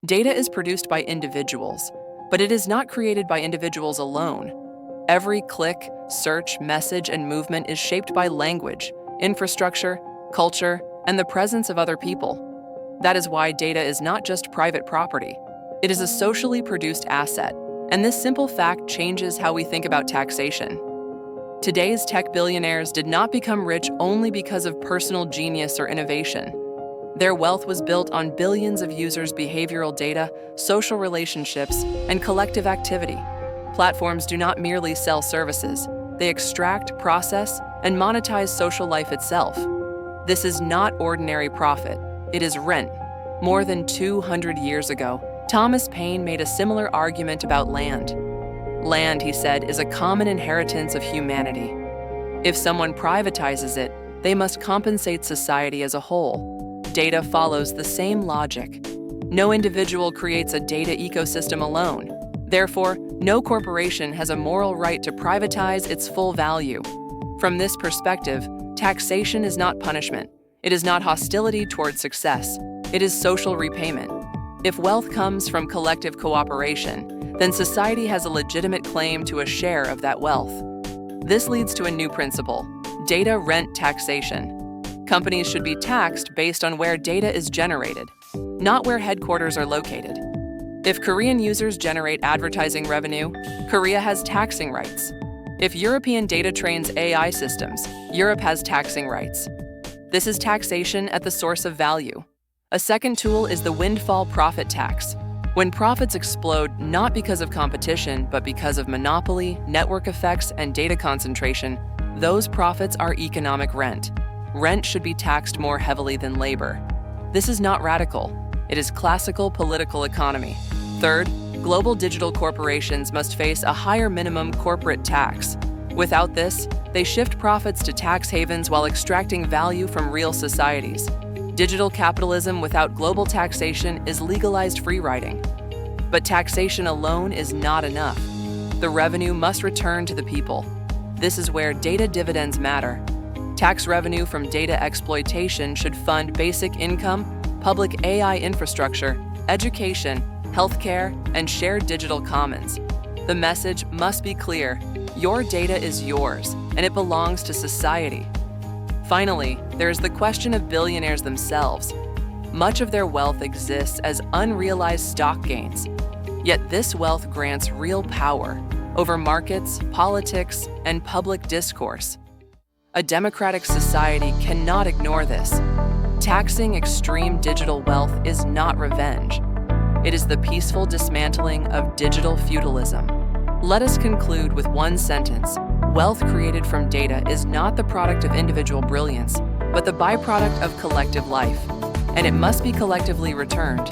Data is produced by individuals, but it is not created by individuals alone. Every click, search, message, and movement is shaped by language, infrastructure, culture, and the presence of other people. That is why data is not just private property. It is a socially produced asset, and this simple fact changes how we think about taxation. Today's tech billionaires did not become rich only because of personal genius or innovation. Their wealth was built on billions of users' behavioral data, social relationships, and collective activity. Platforms do not merely sell services. They extract, process, and monetize social life itself. This is not ordinary profit. It is rent. More than 200 years ago, Thomas Paine made a similar argument about land. Land, he said, is a common inheritance of humanity. If someone privatizes it, they must compensate society as a whole. Data follows the same logic. No individual creates a data ecosystem alone. Therefore, no corporation has a moral right to privatize its full value. From this perspective, taxation is not punishment. It is not hostility toward success. It is social repayment. If wealth comes from collective cooperation, then society has a legitimate claim to a share of that wealth. This leads to a new principle: data rent taxation. Companies should be taxed based on where data is generated, not where headquarters are located. If Korean users generate advertising revenue, Korea has taxing rights. If European data trains AI systems, Europe has taxing rights. This is taxation at the source of value. A second tool is the windfall profit tax. When profits explode not because of competition, but because of monopoly, network effects, and data concentration, those profits are economic rent. Rent should be taxed more heavily than labor. This is not radical. It is classical political economy. Third, global digital corporations must face a higher minimum corporate tax. Without this, they shift profits to tax havens while extracting value from real societies. Digital capitalism without global taxation is legalized free riding. But taxation alone is not enough. The revenue must return to the people. This is where data dividends matter. Tax revenue from data exploitation should fund basic income, public AI infrastructure, education, healthcare, and shared digital commons. The message must be clear: your data is yours, and it belongs to society. Finally, there is the question of billionaires themselves. Much of their wealth exists as unrealized stock gains. Yet this wealth grants real power over markets, politics, and public discourse. A democratic society cannot ignore this. Taxing extreme digital wealth is not revenge. It is the peaceful dismantling of digital feudalism. Let us conclude with one sentence: wealth created from data is not the product of individual brilliance, but the byproduct of collective life, and it must be collectively returned.